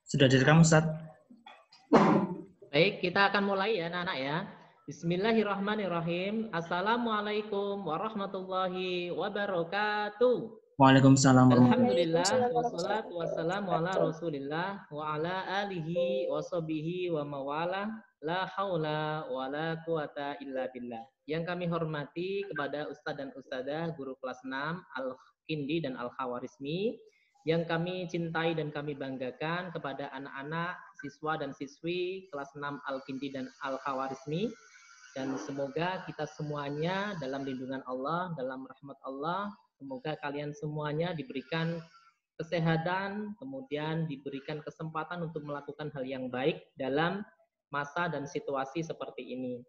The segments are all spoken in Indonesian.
Sudah direkam, Ustaz? Baik, kita akan mulai ya anak-anak ya. Bismillahirrahmanirrahim. Assalamualaikum warahmatullahi wabarakatuh. Waalaikumsalam warahmatullahi Alhamdulillah wassalatu wassalamu ala Rasulillah wa ala alihi wa sahbihi wa mawala la haula wa la quwata illa billah. Yang kami hormati kepada Ustadz dan Ustadzah guru kelas 6 Al-Kindi dan Al-Khawarizmi, yang kami cintai dan kami banggakan kepada anak-anak, siswa dan siswi kelas 6 Al-Kindi dan Al-Khawarizmi, dan semoga kita semuanya dalam lindungan Allah, dalam rahmat Allah. Semoga kalian semuanya diberikan kesehatan, kemudian diberikan kesempatan untuk melakukan hal yang baik dalam masa dan situasi seperti ini.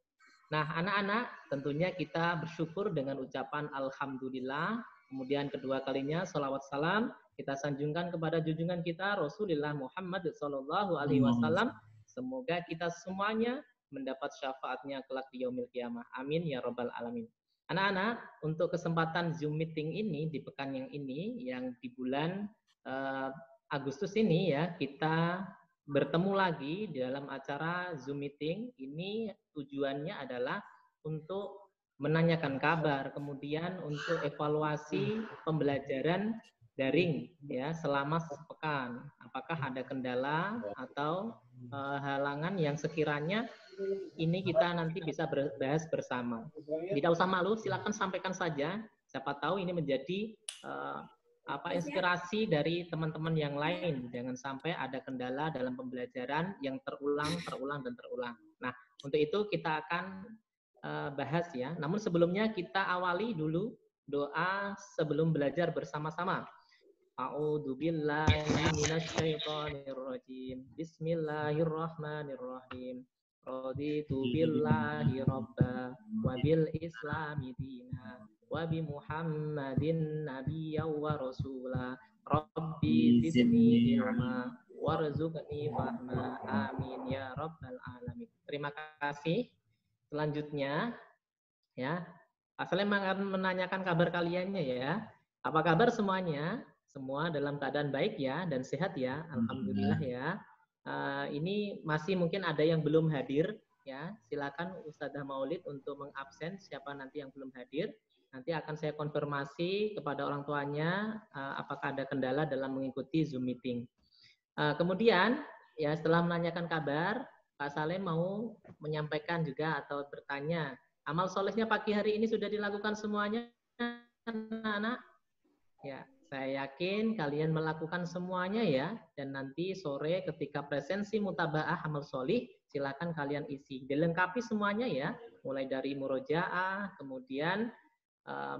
Nah, anak-anak, tentunya kita bersyukur dengan ucapan Alhamdulillah. Kemudian kedua kalinya, salawat salam kita sanjungkan kepada junjungan kita Rasulullah Muhammad SAW. Semoga kita semuanya mendapat syafaatnya kelak di yaumil qiyamah. Amin ya rabbal alamin. Anak-anak, untuk kesempatan Zoom meeting ini di pekan yang ini, yang di bulan Agustus ini ya, kita bertemu lagi di dalam acara Zoom meeting. Ini tujuannya adalah untuk menanyakan kabar, kemudian untuk evaluasi pembelajaran daring ya selama sepekan. Apakah ada kendala atau halangan yang sekiranya ini kita nanti bisa bahas bersama. Tidak usah malu, silakan sampaikan saja. Siapa tahu ini menjadi inspirasi dari teman-teman yang lain. Jangan sampai ada kendala dalam pembelajaran yang terulang. Nah, untuk itu kita akan bahas ya. Namun sebelumnya kita awali dulu doa sebelum belajar bersama-sama. A'udzubillahi minasyaitonirrajim. Bismillahirrahmanirrahim. Raditu billahi rabba wa bil islami dina wa bi Muhammadin nabiyya wa rasula. Rabbi zidni ilma warzuqni fahma. Amin ya rabbal alamin. Terima kasih. Selanjutnya ya, Asal akan menanyakan kabar kaliannya ya. Apa kabar semuanya? Semua dalam keadaan baik ya dan sehat ya. Alhamdulillah ya. Ini masih mungkin ada yang belum hadir ya. Silakan Ustadzah Maulid untuk mengabsen siapa nanti yang belum hadir. Nanti akan saya konfirmasi kepada orang tuanya apakah ada kendala dalam mengikuti Zoom meeting. Kemudian ya setelah menanyakan kabar, Pak Saleh mau menyampaikan juga atau bertanya, amal solehnya pagi hari ini sudah dilakukan semuanya anak-anak? Ya, saya yakin kalian melakukan semuanya ya, dan nanti sore ketika presensi mutabaah amal solih, silakan kalian isi. Dilengkapi semuanya ya, mulai dari murojaah, kemudian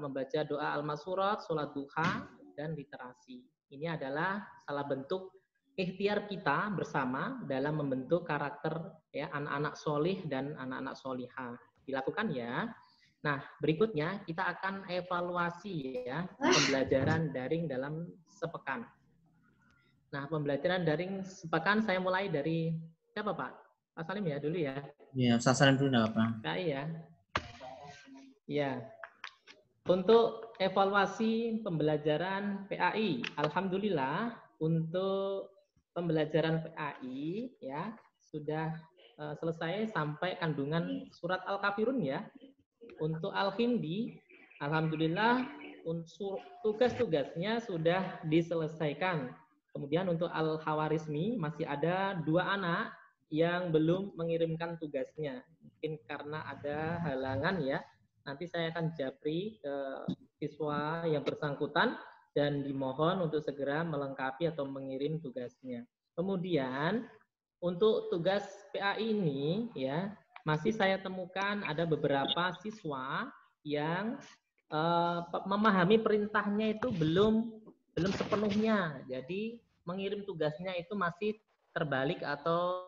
membaca doa al-masurat, sholat duha, dan literasi. Ini adalah salah bentuk ikhtiar kita bersama dalam membentuk karakter ya anak-anak solih dan anak-anak solihah. Dilakukan ya. Nah, berikutnya kita akan evaluasi ya pembelajaran daring dalam sepekan. Nah, pembelajaran daring sepekan saya mulai dari siapa Pak? Pak Salim ya dulu ya. Ya, Ustaz Salim dulu enggak apa. Ya. Ya. Untuk evaluasi pembelajaran PAI, alhamdulillah untuk pembelajaran PAI ya sudah selesai sampai kandungan surat Al-Kafirun ya. Untuk Al-Hindi, alhamdulillah unsur tugas-tugasnya sudah diselesaikan. Kemudian untuk Al-Khawarizmi masih ada 2 anak yang belum mengirimkan tugasnya. Mungkin karena ada halangan ya. Nanti saya akan japri ke siswa yang bersangkutan dan dimohon untuk segera melengkapi atau mengirim tugasnya. Kemudian untuk tugas PAI ini ya masih saya temukan ada beberapa siswa yang memahami perintahnya itu belum sepenuhnya. Jadi mengirim tugasnya itu masih terbalik atau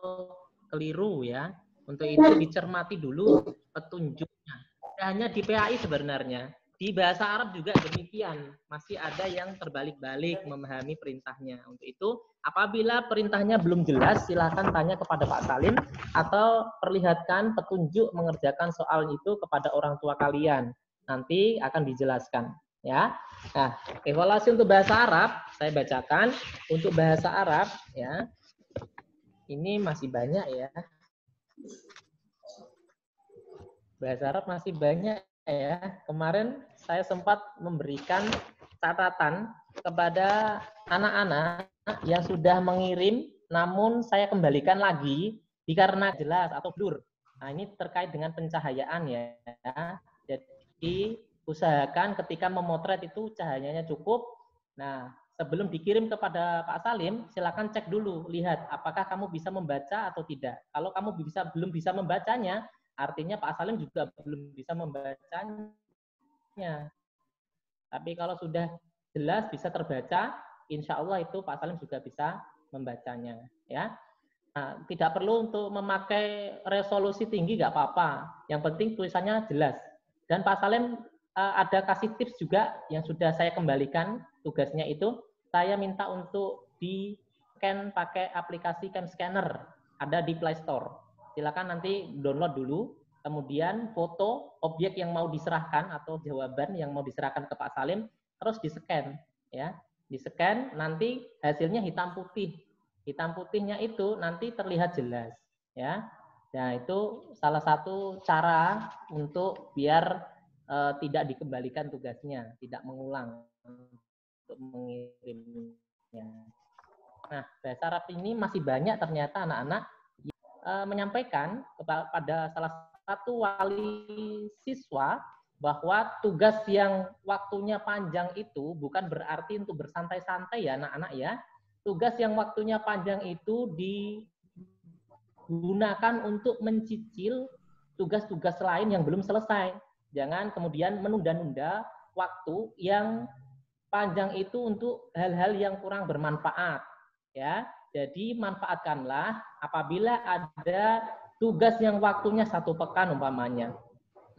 keliru ya. Untuk itu dicermati dulu petunjuknya. Tidak hanya di PAI sebenarnya. Di bahasa Arab juga demikian. Masih ada yang terbalik-balik memahami perintahnya. Untuk itu, apabila perintahnya belum jelas, silakan tanya kepada Pak Salim atau perlihatkan petunjuk mengerjakan soal itu kepada orang tua kalian. Nanti akan dijelaskan. Ya. Nah, evaluasi untuk bahasa Arab, saya bacakan. Untuk bahasa Arab, ya, ini masih banyak ya. Bahasa Arab masih banyak ya. Kemarin saya sempat memberikan catatan kepada anak-anak yang sudah mengirim, namun saya kembalikan lagi dikarenakan jelas atau blur. Nah, ini terkait dengan pencahayaan ya. Jadi usahakan ketika memotret itu cahayanya cukup. Nah, sebelum dikirim kepada Pak Salim, silakan cek dulu, lihat apakah kamu bisa membaca atau tidak. Kalau kamu belum bisa membacanya, artinya Pak Salim juga belum bisa membacanya. Tapi kalau sudah jelas bisa terbaca, insya Allah itu Pak Salim juga bisa membacanya. Ya, nah, tidak perlu untuk memakai resolusi tinggi, nggak apa-apa. Yang penting tulisannya jelas. Dan Pak Salim ada kasih tips juga yang sudah saya kembalikan tugasnya itu. Saya minta untuk di scan pakai aplikasi Cam Scanner, ada di Play Store. Silakan nanti download dulu. Kemudian foto objek yang mau diserahkan atau jawaban yang mau diserahkan ke Pak Salim terus di-scan ya. Di-scan nanti hasilnya hitam putih. Hitam putihnya itu nanti terlihat jelas ya. Nah, itu salah satu cara untuk biar tidak dikembalikan tugasnya, tidak mengulang untuk mengirimnya. Nah, bahasa Arab ini masih banyak ternyata anak-anak menyampaikan kepada salah satu wali siswa bahwa tugas yang waktunya panjang itu bukan berarti untuk bersantai-santai ya anak-anak ya. Tugas yang waktunya panjang itu digunakan untuk mencicil tugas-tugas lain yang belum selesai. Jangan kemudian menunda-nunda waktu yang panjang itu untuk hal-hal yang kurang bermanfaat ya. Jadi manfaatkanlah apabila ada tugas yang waktunya 1 pekan umpamanya.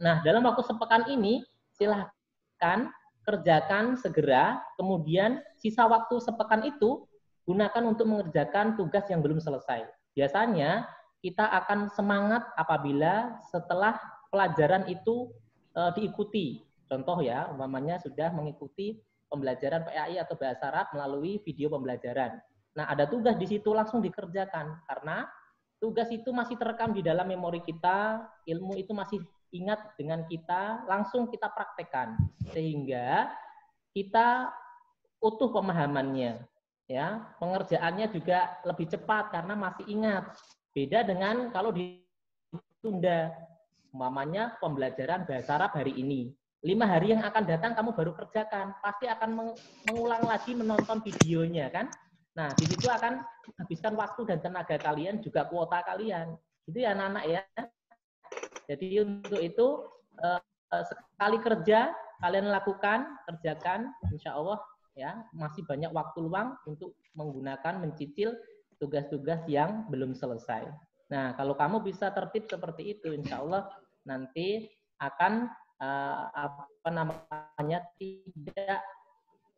Nah, dalam waktu sepekan ini silahkan kerjakan segera, kemudian sisa waktu sepekan itu gunakan untuk mengerjakan tugas yang belum selesai. Biasanya kita akan semangat apabila setelah pelajaran itu diikuti. Contoh ya, umpamanya sudah mengikuti pembelajaran PAI atau bahasa Arab melalui video pembelajaran. Nah, ada tugas di situ langsung dikerjakan karena tugas itu masih terekam di dalam memori kita, ilmu itu masih ingat dengan kita, langsung kita praktekkan sehingga kita utuh pemahamannya. Ya, pengerjaannya juga lebih cepat karena masih ingat. Beda dengan kalau ditunda, umpamanya pembelajaran bahasa Arab hari ini. 5 hari yang akan datang kamu baru kerjakan, pasti akan mengulang lagi menonton videonya kan. Nah, di situ akan habiskan waktu dan tenaga kalian, juga kuota kalian. Itu ya anak-anak ya. Jadi untuk itu sekali kerja kalian lakukan, kerjakan, insya Allah ya masih banyak waktu luang untuk menggunakan mencicil tugas-tugas yang belum selesai. Nah, kalau kamu bisa tertib seperti itu, insya Allah nanti akan tidak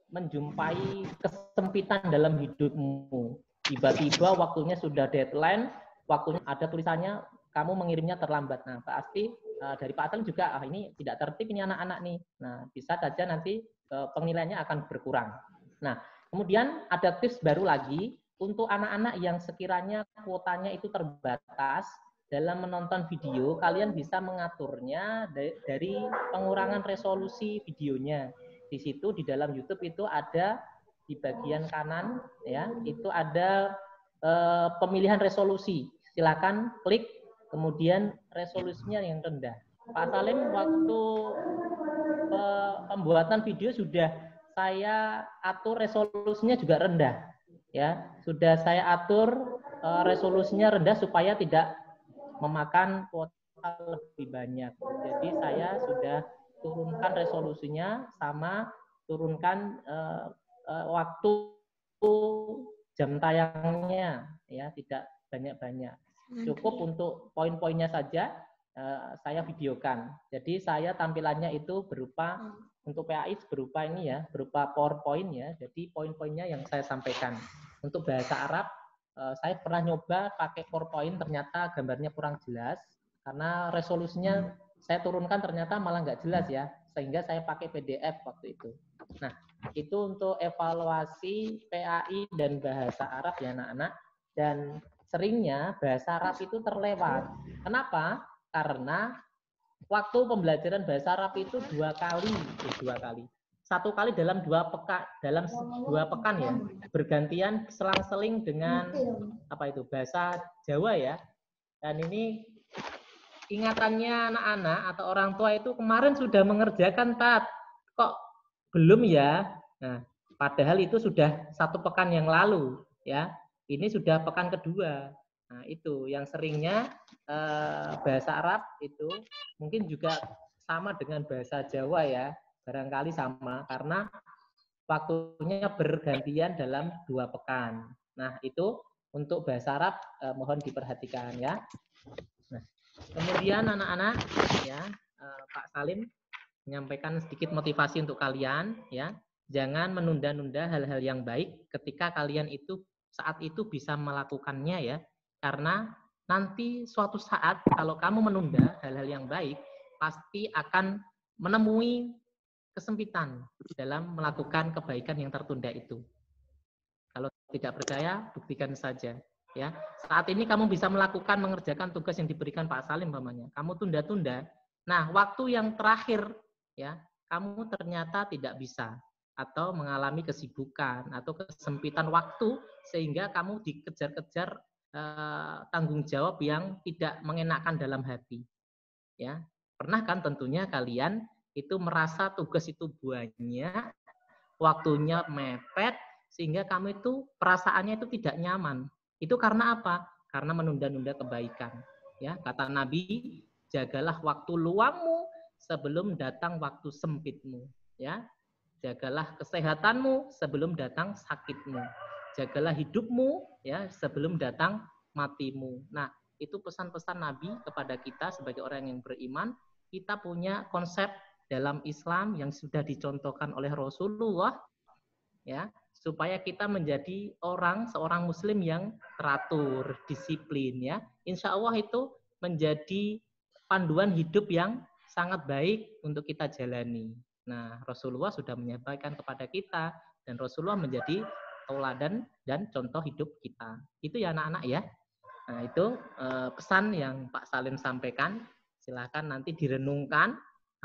menjumpai kesempitan dalam hidupmu. Tiba-tiba waktunya sudah deadline, waktunya ada tulisannya kamu mengirimnya terlambat. Nah, pasti dari Pak Salim juga ini tidak tertib ini anak-anak nih. Nah, bisa saja nanti penilaiannya akan berkurang. Nah, kemudian ada tips baru lagi untuk anak-anak yang sekiranya kuotanya itu terbatas dalam menonton video, kalian bisa mengaturnya dari pengurangan resolusi videonya. Di situ di dalam YouTube itu ada di bagian kanan ya, itu ada pemilihan resolusi. Silakan klik kemudian resolusinya yang rendah. Pak Salim waktu pembuatan video sudah saya atur resolusinya juga rendah. Ya, sudah saya atur resolusinya rendah supaya tidak memakan kuota lebih banyak. Jadi saya sudah turunkan resolusinya sama turunkan waktu jam tayangnya ya, tidak banyak-banyak. Cukup untuk poin-poinnya saja saya videokan. Jadi saya tampilannya itu berupa untuk PAI berupa ini ya, berupa PowerPoint ya. Jadi poin-poinnya yang saya sampaikan. Untuk bahasa Arab saya pernah nyoba pakai PowerPoint, ternyata gambarnya kurang jelas karena resolusinya saya turunkan ternyata malah nggak jelas ya, sehingga saya pakai PDF waktu itu. Nah, itu untuk evaluasi PAI dan bahasa Arab ya anak-anak. Dan seringnya bahasa Arab itu terlewat. Kenapa? Karena waktu pembelajaran bahasa Arab itu dua kali. Satu kali dalam dua pekan ya, bergantian selang-seling dengan bahasa Jawa ya. Dan ini ingatannya anak-anak atau orang tua itu kemarin sudah mengerjakan kok belum ya. Nah, padahal itu sudah 1 pekan yang lalu ya. Ini sudah pekan kedua. Nah, itu yang seringnya bahasa Arab itu mungkin juga sama dengan bahasa Jawa ya. Barangkali sama karena waktunya bergantian dalam 2 pekan. Nah, itu untuk bahasa Arab mohon diperhatikan ya. Nah, kemudian anak-anak ya, Pak Salim menyampaikan sedikit motivasi untuk kalian ya. Jangan menunda-nunda hal-hal yang baik ketika kalian itu saat itu bisa melakukannya ya. Karena nanti suatu saat kalau kamu menunda hal-hal yang baik pasti akan menemui kesempitan dalam melakukan kebaikan yang tertunda itu. Kalau tidak percaya, buktikan saja. Ya, saat ini kamu bisa mengerjakan tugas yang diberikan Pak Salim umpamanya. Kamu tunda-tunda. Nah, waktu yang terakhir ya, kamu ternyata tidak bisa atau mengalami kesibukan atau kesempitan waktu sehingga kamu dikejar-kejar tanggung jawab yang tidak mengenakan dalam hati. Ya, pernah kan tentunya kalian itu merasa tugas itu banyak, waktunya mepet sehingga kamu itu perasaannya itu tidak nyaman. Itu karena apa? Karena menunda-nunda kebaikan. Ya, kata Nabi, jagalah waktu luangmu sebelum datang waktu sempitmu. Ya, jagalah kesehatanmu sebelum datang sakitmu. Jagalah hidupmu ya sebelum datang matimu. Nah, itu pesan-pesan Nabi kepada kita sebagai orang yang beriman. Kita punya konsep dalam Islam yang sudah dicontohkan oleh Rasulullah ya, supaya kita menjadi seorang muslim yang teratur, disiplin ya. Insya Allah itu menjadi panduan hidup yang sangat baik untuk kita jalani. Nah, Rasulullah sudah menyampaikan kepada kita dan Rasulullah menjadi tauladan dan contoh hidup kita. Itu ya anak-anak ya. Nah, itu pesan yang Pak Salim sampaikan. Silakan nanti direnungkan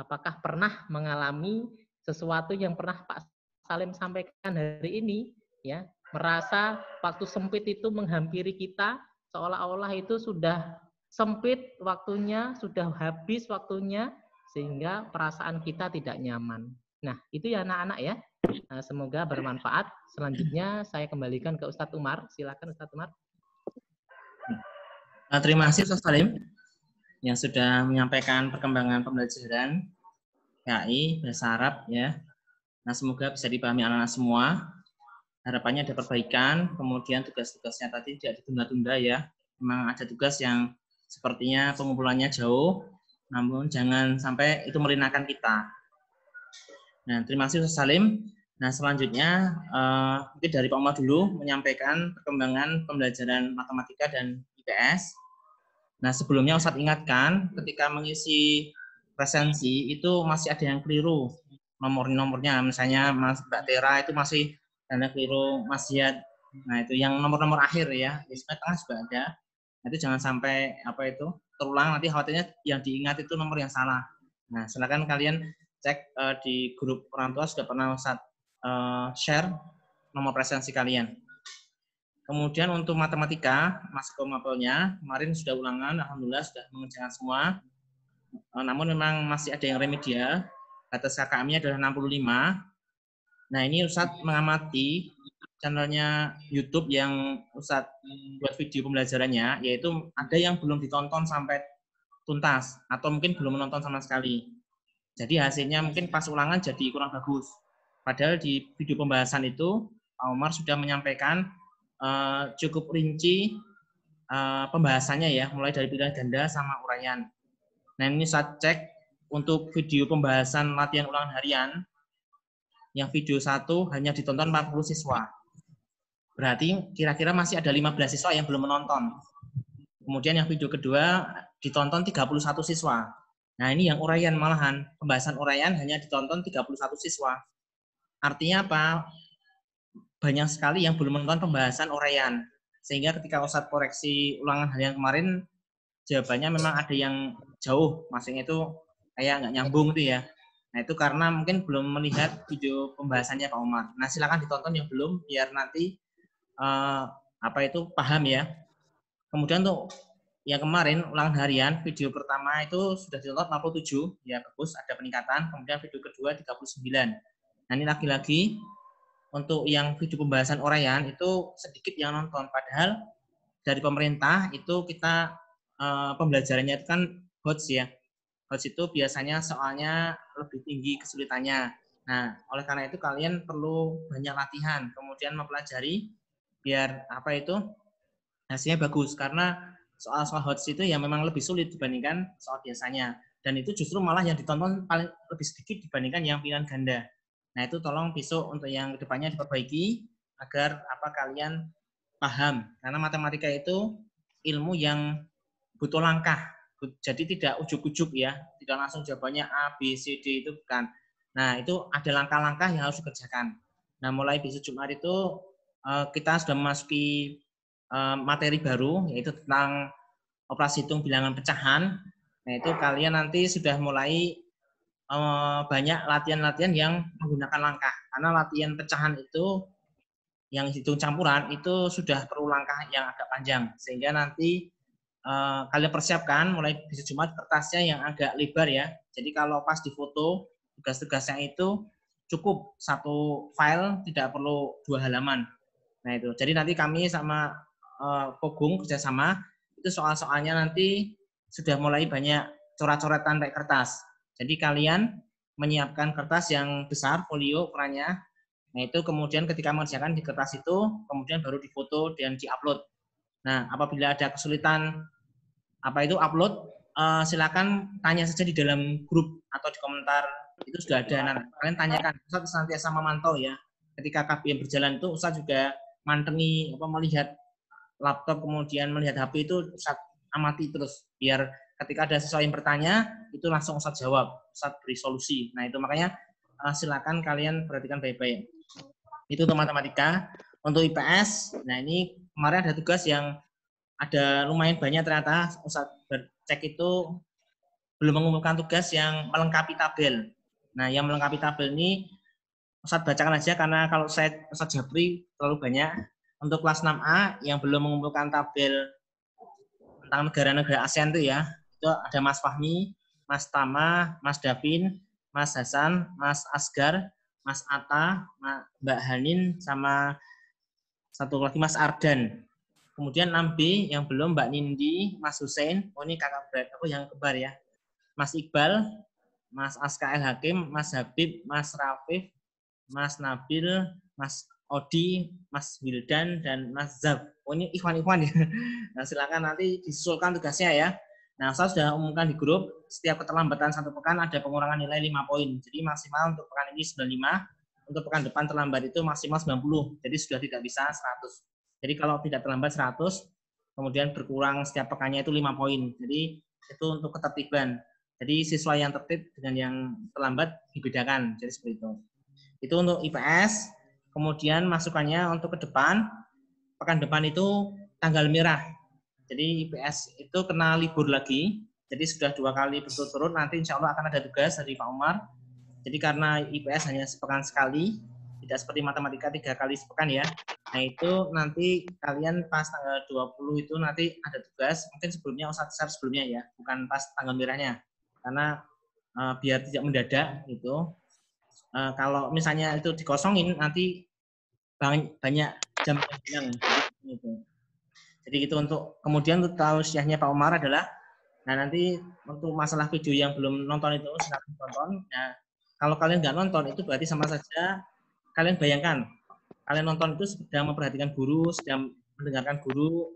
apakah pernah mengalami sesuatu yang pernah Pak Salim sampaikan hari ini ya, merasa waktu sempit itu menghampiri kita seolah-olah itu sudah sempit waktunya, sudah habis waktunya sehingga perasaan kita tidak nyaman. Nah, itu ya anak-anak ya. Semoga bermanfaat. Selanjutnya saya kembalikan ke Ustadz Umar. Silakan Ustadz Umar. Terima kasih Ustaz Salim yang sudah menyampaikan perkembangan pembelajaran KAI bahasa Arab ya. Nah, semoga bisa dipahami anak-anak semua. Harapannya ada perbaikan, kemudian tugas-tugasnya tadi tidak ditunda-tunda ya. Memang ada tugas yang sepertinya pengumpulannya jauh, namun jangan sampai itu merinakan kita. Nah, terima kasih Ustaz Salim. Nah, selanjutnya mungkin dari Pak Umar dulu menyampaikan perkembangan pembelajaran matematika dan IPS. Nah, sebelumnya Ustaz ingatkan ketika mengisi presensi itu masih ada yang keliru nomornya. Misalnya Mbak Tera itu masih ada keliru Mas Ziyad. Nah, itu yang nomor-nomor akhir ya. Di tengah juga ada. Nah, itu jangan sampai terulang, nanti khawatirnya yang diingat itu nomor yang salah. Nah, silakan kalian cek di grup orang tua sudah pernah Ustaz share nomor presensi kalian. Kemudian untuk matematika, masuk ke mapelnya, kemarin sudah ulangan, alhamdulillah sudah mengerjakan semua. Namun memang masih ada yang remedial, batas KKM-nya adalah 65. Nah, ini Ustadz mengamati channelnya YouTube yang Ustadz buat video pembelajarannya, yaitu ada yang belum ditonton sampai tuntas, atau mungkin belum menonton sama sekali. Jadi hasilnya mungkin pas ulangan jadi kurang bagus. Padahal di video pembahasan itu, Pak Umar sudah menyampaikan cukup rinci pembahasannya ya, mulai dari pilihan ganda sama uraian. Nah, ini saya cek untuk video pembahasan latihan ulangan harian, yang video 1 hanya ditonton 40 siswa. Berarti kira-kira masih ada 15 siswa yang belum menonton. Kemudian yang video kedua ditonton 31 siswa. Nah, ini yang uraian malahan, pembahasan uraian hanya ditonton 31 siswa. Artinya apa? Banyak sekali yang belum menonton pembahasan uraian. Sehingga ketika Ustadz koreksi ulangan harian kemarin, jawabannya memang ada yang jauh, maksudnya itu kayak nggak nyambung gitu ya. Nah itu karena mungkin belum melihat video pembahasannya Pak Umar. Nah silakan ditonton yang belum, biar nanti paham ya. Kemudian untuk yang kemarin ulangan harian, video pertama itu sudah ditonton 67, ya bagus, ada peningkatan. Kemudian video kedua 39. Nah ini lagi-lagi untuk yang video pembahasan uraian itu sedikit yang nonton, padahal dari pemerintah itu kita pembelajarannya itu kan HOTS ya. HOTS itu biasanya soalnya lebih tinggi kesulitannya. Nah, oleh karena itu kalian perlu banyak latihan, kemudian mempelajari biar hasilnya bagus, karena soal-soal HOTS itu ya memang lebih sulit dibandingkan soal biasanya. Dan itu justru malah yang ditonton paling lebih sedikit dibandingkan yang pilihan ganda. Nah itu tolong besok untuk yang kedepannya diperbaiki agar kalian paham, karena matematika itu ilmu yang butuh langkah, jadi tidak ujuk-ujuk ya, tidak langsung jawabannya A, B, C, D, itu bukan. Nah itu ada langkah-langkah yang harus dikerjakan. Nah mulai besok Jumat itu kita sudah memasuki materi baru, yaitu tentang operasi hitung bilangan pecahan. Nah itu kalian nanti sudah mulai banyak latihan-latihan yang menggunakan langkah, karena latihan pecahan itu yang hitung campuran itu sudah perlu langkah yang agak panjang, sehingga nanti kalian persiapkan mulai besok Jumat kertasnya yang agak lebar ya. Jadi kalau pas difoto tugas-tugasnya itu cukup satu file, tidak perlu 2 halaman. Nah itu, jadi nanti kami sama Pogung kerjasama, itu soal-soalnya nanti sudah mulai banyak coret-coretan pakai kertas. Jadi kalian menyiapkan kertas yang besar, folio ukurannya. Nah itu kemudian ketika mengerjakan di kertas itu, kemudian baru difoto dan diupload. Nah apabila ada kesulitan upload, silakan tanya saja di dalam grup atau di komentar, itu sudah ada. Nah kalian tanyakan, Ustadz senantiasa memantau ya. Ketika KBM berjalan itu Ustadz juga mantengi, melihat laptop, kemudian melihat HP itu Ustadz amati terus, biar ketika ada sesuatu yang bertanya itu langsung Ustadz jawab, Ustadz beri solusi. Nah itu makanya silakan kalian perhatikan baik-baik. Itu untuk matematika. Untuk IPS, nah ini kemarin ada tugas yang ada lumayan banyak ternyata. Ustadz cek itu belum mengumpulkan tugas yang melengkapi tabel. Nah yang melengkapi tabel ini Ustadz bacakan aja, karena kalau saya Ustadz Jabri terlalu banyak. Untuk kelas 6A yang belum mengumpulkan tabel tentang negara-negara ASEAN itu ya, itu ada Mas Fahmi, Mas Tama, Mas Davin, Mas Hasan, Mas Asgar, Mas Atta, Mbak Hanin, sama satu lagi Mas Ardan. Kemudian 6B yang belum Mbak Nindi, Mas Hussein, ini kakak berat aku yang kembar ya, Mas Iqbal, Mas Aska El Hakim, Mas Habib, Mas Rafif, Mas Nabil, Mas Odi, Mas Wildan, dan Mas Zab. Ini Ikhwan-Ikhwan ya. Nah silakan nanti disusulkan tugasnya ya. Nah saya sudah umumkan di grup, setiap keterlambatan 1 pekan ada pengurangan nilai 5 poin. Jadi maksimal untuk pekan ini 95, untuk pekan depan terlambat itu maksimal 90. Jadi sudah tidak bisa 100. Jadi kalau tidak terlambat 100, kemudian berkurang setiap pekannya itu 5 poin. Jadi itu untuk ketertiban. Jadi siswa yang tertib dengan yang terlambat dibedakan. Jadi seperti itu. Itu untuk IPS. Kemudian masukannya untuk ke depan, pekan depan itu tanggal merah. Jadi IPS itu kena libur lagi. Jadi sudah 2 kali berturut-turut, nanti insya Allah akan ada tugas dari Pak Umar. Jadi karena IPS hanya sepekan sekali, tidak seperti matematika 3 kali sepekan ya. Nah itu nanti kalian pas tanggal 20 itu nanti ada tugas, mungkin sebelumnya Ustadz share sebelumnya ya, bukan pas tanggal merahnya. Karena biar tidak mendadak gitu. Kalau misalnya itu dikosongin nanti banyak jam yang hilang gitu. Jadi itu untuk kemudian untuk tausiahnya Pak Umar adalah, nah nanti untuk masalah video yang belum nonton itu silakan tonton. Nah kalau kalian nggak nonton itu berarti sama saja kalian bayangkan kalian nonton itu sedang memperhatikan guru, sedang mendengarkan guru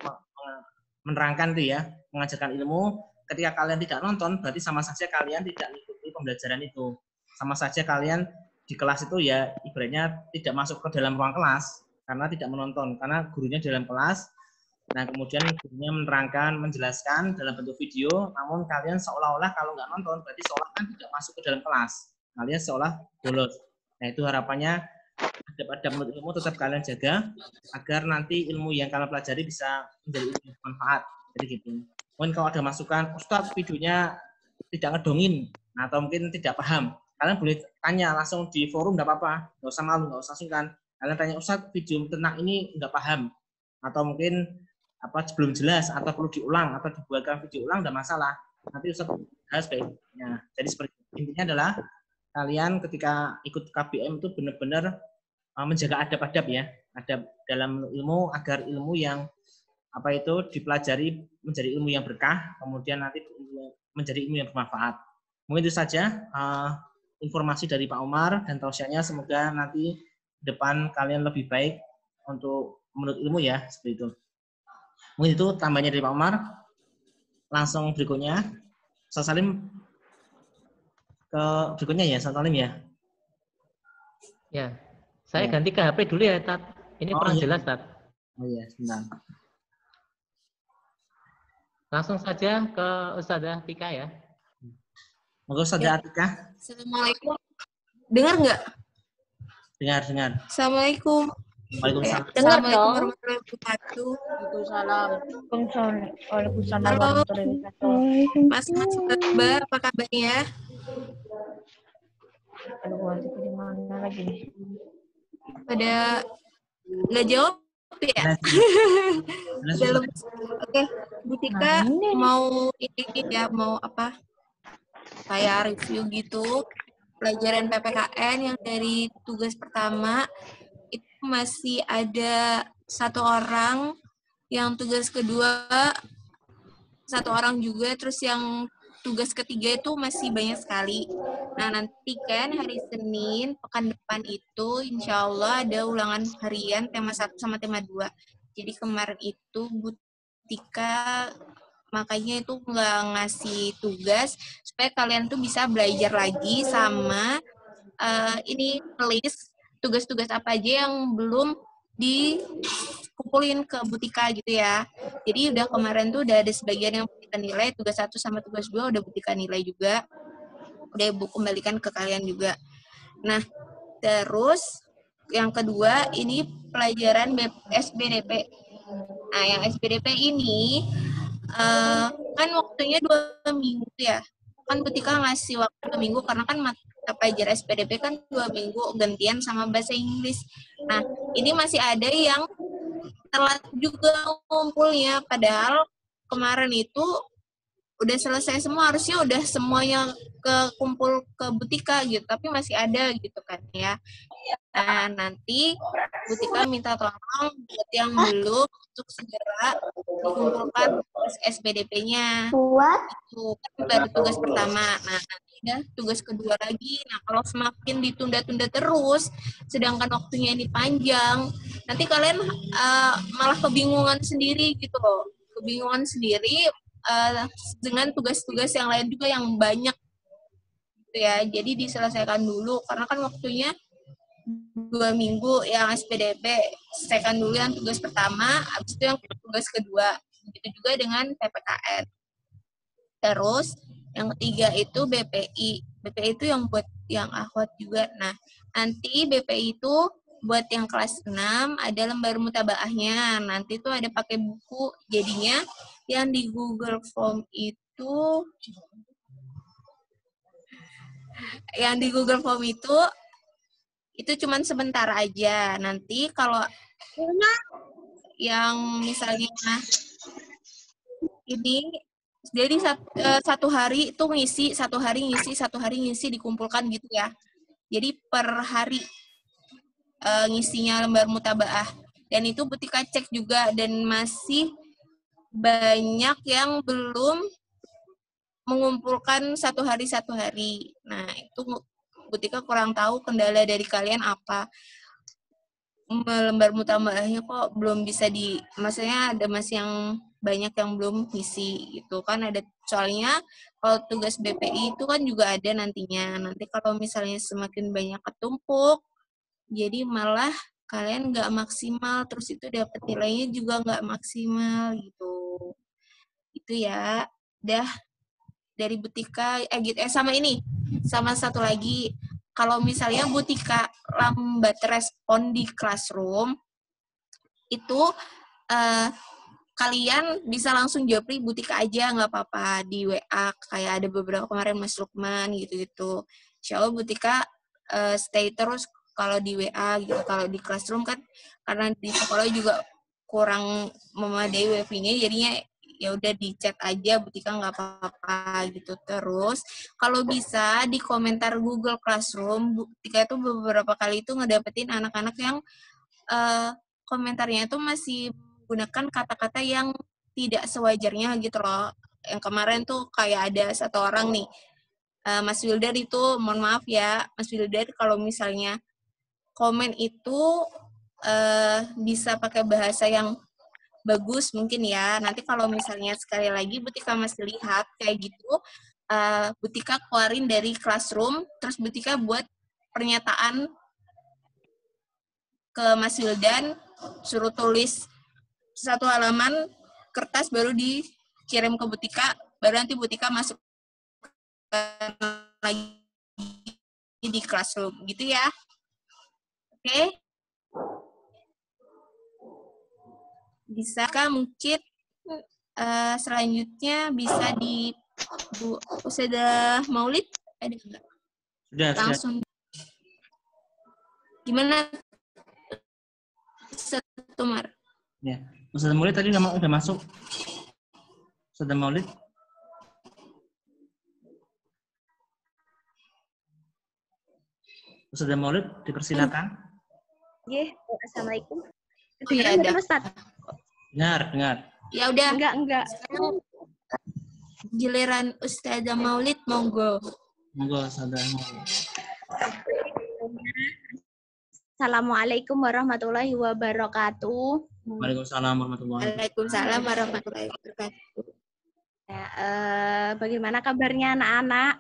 menerangkan itu ya, mengajarkan ilmu. Ketika kalian tidak nonton berarti sama saja kalian tidak mengikuti pembelajaran itu. Sama saja kalian di kelas itu ya ibaratnya tidak masuk ke dalam ruang kelas karena tidak menonton, karena gurunya di dalam kelas. Nah kemudian gurunya menerangkan, menjelaskan dalam bentuk video, namun kalian seolah-olah kalau nggak nonton berarti seolah kan tidak masuk ke dalam kelas, kalian seolah bolos. Nah itu harapannya adab-adab menurut ilmu tetap kalian jaga agar nanti ilmu yang kalian pelajari bisa menjadi ilmu yang bermanfaat. Jadi gitu. Mungkin kalau ada masukan, Ustadz videonya tidak ngedongin atau mungkin tidak paham, kalian boleh tanya langsung di forum, nggak apa-apa, nggak usah malu, nggak usah sungkan. Kalian tanya, Ustadz video tentang ini nggak paham, atau mungkin belum jelas, atau perlu diulang, atau dibuatkan video ulang, nggak masalah. Nanti Ustadz bahas baiknya. Jadi seperti intinya adalah kalian ketika ikut KBM itu benar-benar menjaga adab-adab ya, adab dalam ilmu agar ilmu yang dipelajari menjadi ilmu yang berkah, kemudian nanti menjadi ilmu yang bermanfaat. Mungkin itu saja informasi dari Pak Umar dan tausiahnya, semoga nanti depan kalian lebih baik untuk menurut ilmu ya, seperti itu. Mungkin itu tambahnya dari Pak Umar. Langsung berikutnya, Ustaz Salim ke berikutnya ya, Ustaz Salim ya. Ya, saya ganti ke HP dulu ya, Tat. Ini kurang jelas, Tat. Oh iya, sebentar. Langsung saja ke Ustazah Tika ya. Monggo Ustazah Tika. Assalamualaikum. Dengar nggak? Dengar. Assalamualaikum. Waalaikumsalam. Assalamualaikum warahmatullahi wabarakatuh. Waalaikumsalam warahmatullahi wabarakatuh. Mas Mbak, apa kabarnya? Aduh, di mana lagi nih? Pada nggak jawab ya? Oke, Bu Tika mau ini ya, mau apa? Kayak review gitu pelajaran PPKN yang dari tugas pertama itu masih ada 1 orang, yang tugas kedua 1 orang juga, terus yang tugas ketiga itu masih banyak sekali. Nah, nanti kan hari Senin pekan depan itu insya Allah ada ulangan harian tema 1 sama tema 2. Jadi kemarin itu Bu Tika makanya itu nggak ngasih tugas supaya kalian tuh bisa belajar lagi sama ini list tugas-tugas apa aja yang belum dikumpulin ke Bu Tika gitu ya. Jadi udah kemarin tuh udah ada sebagian yang Bu Tika nilai, tugas 1 sama tugas 2 udah Bu Tika nilai juga. Udah Ibu kembalikan ke kalian juga. Nah, terus yang kedua ini pelajaran SBDP. Nah, yang SBDP ini kan waktunya 2 minggu ya. Kan Bu Tika ngasih waktu 2 minggu karena kan mata pelajaran SPDP kan 2 minggu gantian sama bahasa Inggris. Nah, ini masih ada yang telat juga ngumpulnya, padahal kemarin itu udah selesai semua, harusnya udah semuanya kumpul ke Bu Tika gitu, tapi masih ada gitu kan ya. Nah, nanti Bu Tika minta tolong buat yang belum untuk segera dikumpulkan SPDP-nya. Itu kan baru tugas pertama. Nah, nanti udah tugas kedua lagi. Nah, kalau semakin ditunda-tunda terus, sedangkan waktunya ini panjang, nanti kalian malah kebingungan sendiri gitu loh. Kebingungan sendiri dengan tugas-tugas yang lain juga yang banyak gitu ya. Jadi diselesaikan dulu, karena kan waktunya 2 minggu yang SPDP, selesaikan dulu yang tugas pertama, habis itu yang tugas kedua. Begitu juga dengan PPKN. Terus yang ketiga itu BPI. BPI itu yang buat yang akhwat juga. Nah, nanti BPI itu buat yang kelas 6 ada lembar mutabaahnya. Nanti tuh ada pakai buku. Jadinya yang di Google Form itu cuman sebentar aja. Nanti kalau yang misalnya ini jadi satu hari itu ngisi, satu hari ngisi dikumpulkan gitu ya. Jadi per hari ngisinya lembar mutabaah. Dan itu Bu Tika cek juga, dan masih banyak yang belum mengumpulkan satu hari. Nah, itu Bu Tika kurang tahu kendala dari kalian apa. Lembar mutabaahnya kok belum bisa maksudnya ada masih yang banyak yang belum ngisi gitu kan. Ada soalnya kalau tugas BPI itu kan juga ada nantinya. Nanti kalau misalnya semakin banyak ketumpuk, jadi malah kalian nggak maksimal, terus itu dapat nilainya juga nggak maksimal gitu. Itu ya. Dah dari Bu Tika, sama ini, sama satu lagi, kalau misalnya Bu Tika lambat respon di Classroom, itu kalian bisa langsung japri Bu Tika aja, nggak apa-apa, di WA. Kayak ada beberapa kemarin Mas Lukman gitu-gitu. Insya Allah Bu Tika stay terus kalau di WA gitu. Kalau di Classroom kan karena di sekolah juga kurang memadai wifi-nya, jadinya ya udah di chat aja Bu Tika, nggak apa-apa gitu. Terus kalau bisa di komentar Google Classroom, Bu Tika itu beberapa kali itu ngedapetin anak-anak yang komentarnya itu masih menggunakan kata-kata yang tidak sewajarnya gitu loh. Yang kemarin tuh kayak ada satu orang nih, Mas Wildar itu, mohon maaf ya, Mas Wildar, kalau misalnya komen itu bisa pakai bahasa yang bagus mungkin ya. Nanti kalau misalnya sekali lagi Bu Tika masih lihat kayak gitu, Bu Tika keluarin dari Classroom, terus Bu Tika buat pernyataan ke Mas Wildan, suruh tulis 1 halaman kertas, baru dikirim ke Bu Tika, baru nanti Bu Tika masuk lagi di Classroom gitu ya. Oke? Bisa kah mungkin selanjutnya bisa di Bu Ustadzah Maulid, ada nggak? Sudah. Langsung. Gimana, Tumar? Ya, Ustadzah Maulid tadi udah masuk. Ustadzah Maulid. Ustadzah Maulid, dipersilakan. Assalamualaikum. Iya, ada. Dengar. Ya udah. Enggak. Sekarang giliran Ustadzah Maulid, monggo. Monggo Ustadzah Maulid. Assalamualaikum warahmatullahi wabarakatuh. Waalaikumsalam warahmatullahi wabarakatuh. Ya, bagaimana kabarnya anak-anak?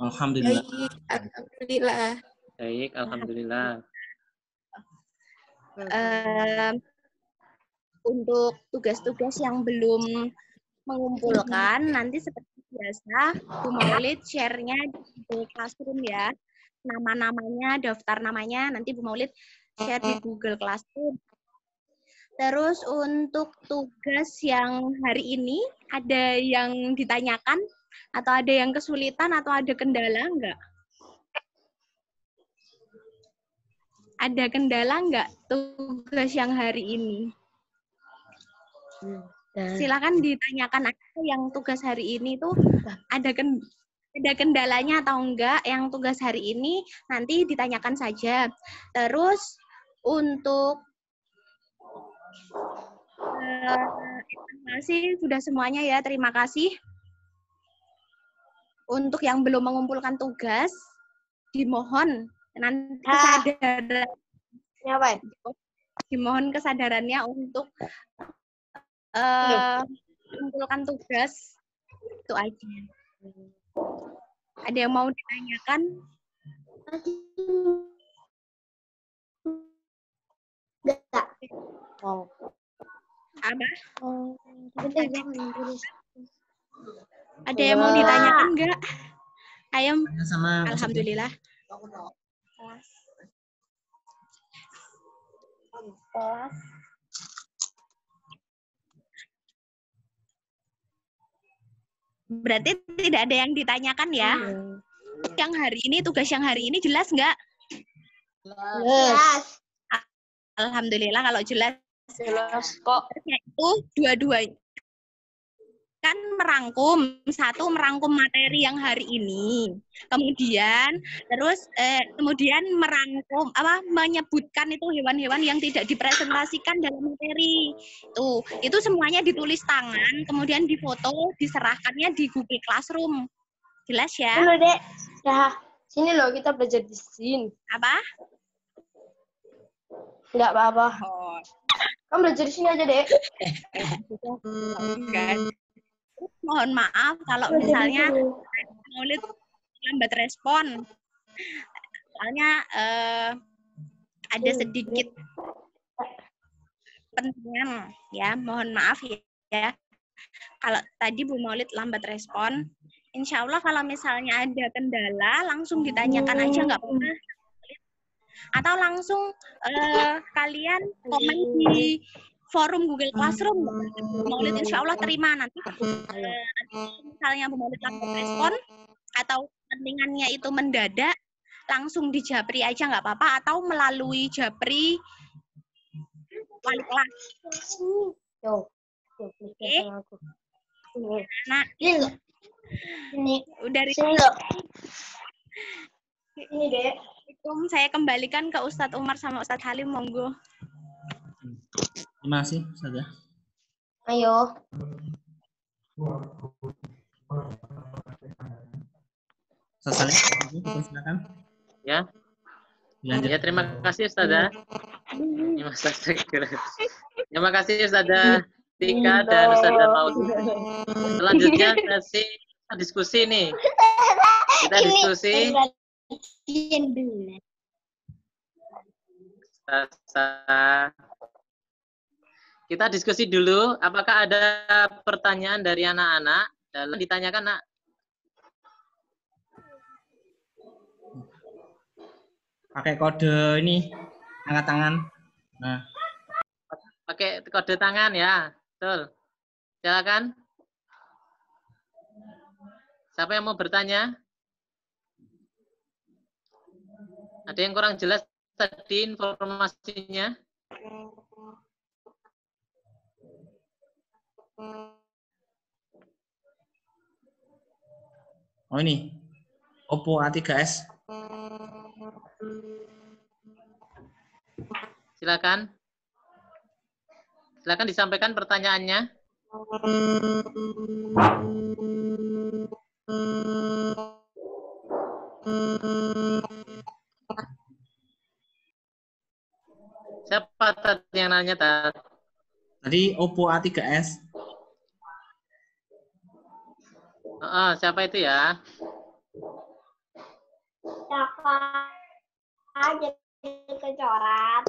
Alhamdulillah. Baik, alhamdulillah. Baik, alhamdulillah. Untuk tugas-tugas yang belum mengumpulkan, nanti seperti biasa, Bu Maulid share-nya di Classroom ya. Nama-namanya, daftar namanya, nanti Bu Maulid share di Google Classroom. Terus untuk tugas yang hari ini, ada yang ditanyakan? Atau ada yang kesulitan atau ada kendala enggak? Ada kendala enggak tugas yang hari ini? Silakan ditanyakan aja yang tugas hari ini tuh ada kendalanya atau enggak, yang tugas hari ini nanti ditanyakan saja. Terus untuk informasi sudah semuanya ya, terima kasih. Untuk yang belum mengumpulkan tugas, dimohon nanti dimohon kesadarannya untuk mengumpulkan tugas. Itu aja. Ada yang mau ditanyakan? Enggak. Apa? Ada yang mau ditanyakan enggak? Ayam. Sama Alhamdulillah. Berarti tidak ada yang ditanyakan ya? Yang hari ini, tugas yang hari ini jelas nggak? Jelas. Alhamdulillah kalau jelas. Jelas kok. Itu dua-duanya kan merangkum, satu merangkum materi yang hari ini, kemudian merangkum menyebutkan itu hewan-hewan yang tidak dipresentasikan dalam materi. Itu semuanya ditulis tangan, kemudian difoto, diserahkannya di Google Classroom. Jelas ya? Halo, Dek. Ya, sini loh kita belajar di sini. Apa? Enggak apa-apa. Oh. Kamu belajar di sini aja, Dek. Mohon maaf kalau misalnya Maulid lambat respon. Soalnya ada sedikit pentingan ya, mohon maaf ya. Kalau tadi Bu Maulid lambat respon, insya Allah kalau misalnya ada kendala langsung ditanyakan aja, nggak apa-apa. atau langsung kalian komen di forum Google Classroom. Bu Maulid insya Allah terima nanti. Misalnya Bu Maulid langsung respon atau pentingannya itu mendadak, langsung di Japri aja nggak apa-apa, atau melalui Japri wali kelas. Oke. Nah, Ini dari sini loh. Ini deh. saya kembalikan ke Ustadz Umar sama Ustadz Halim, monggo. Terima kasih, Ustazah. Ayo. Ustaz Salim, silakan. Ya. Dilanjut. Ya, terima kasih Ustazah. Ini Mas Ustazah. Terima kasih Ustazah Tika dan Ustazah Maudi. Selanjutnya sesi diskusi nih. Kita diskusi. Kita diskusi dulu. Apakah ada pertanyaan dari anak-anak? Dalam ditanyakan, Nak. Pakai kode ini, angkat tangan. Nah, Pakai kode tangan ya. Betul. Silakan. Siapa yang mau bertanya? Ada yang kurang jelas tadi informasinya? oh ini, Oppo A3s. Silakan. Silakan disampaikan pertanyaannya. Siapa tadi yang nanya tadi? Tadi Oppo A3s. Siapa itu ya? Siapa aja kecoret.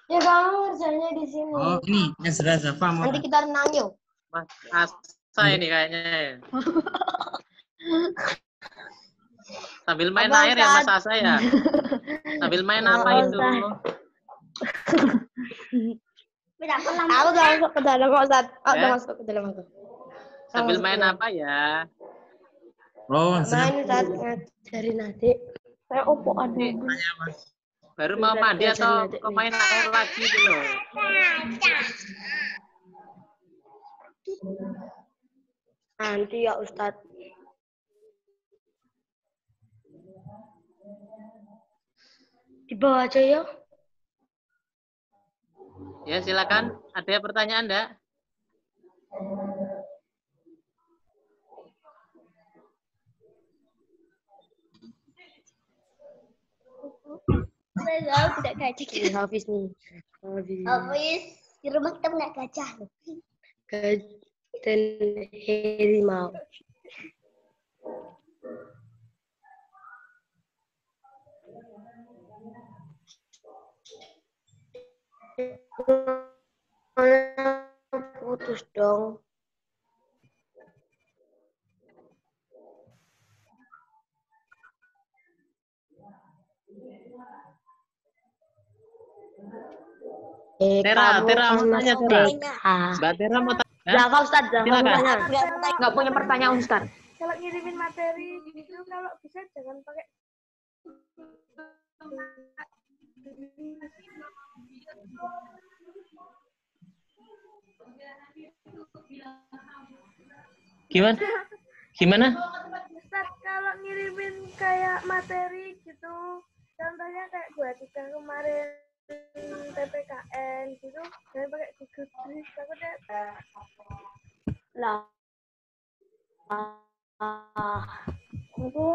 Ya kamu kerjanya di sini. Oh ini, Ezra Zafa. Nanti kita renang yuk. Mas Asa ini kayaknya. Sambil main Apa, air ya Mas Ustaz? Asa ya? Sambil main apa itu? Aku udah masuk ke dalam kok, Ustaz. Ya? Masuk ke dalam aku. Sambil main apa ya? Oh, Ezra. Main, Ustaz. Ngajarin adik. Saya Oppo adik. Baru mau mandi atau mau main air lagi gitu loh? Nanti ya, Ustaz. Dibawa aja ya. Ya silakan. Ada pertanyaan enggak? Saya tidak gajah. Ini Hafiz nih. Hafiz. Di rumah kita punya gajah. Gajah dan harimau. Putus dong. Tera mau tanya, Tera. Mbak Tera mau tanya. Jaka Ustaz, Jaka Silakan. nggak punya pertanyaan Ustaz. Kalau ngirimin materi gitu, kalau bisa jangan pakai Gimana? Gimana? Ustaz, kalau ngirimin kayak materi gitu, contohnya kayak gua juga kemarin PPKN gitu, jangan pakai Google Drive, takutnya Lah. Aku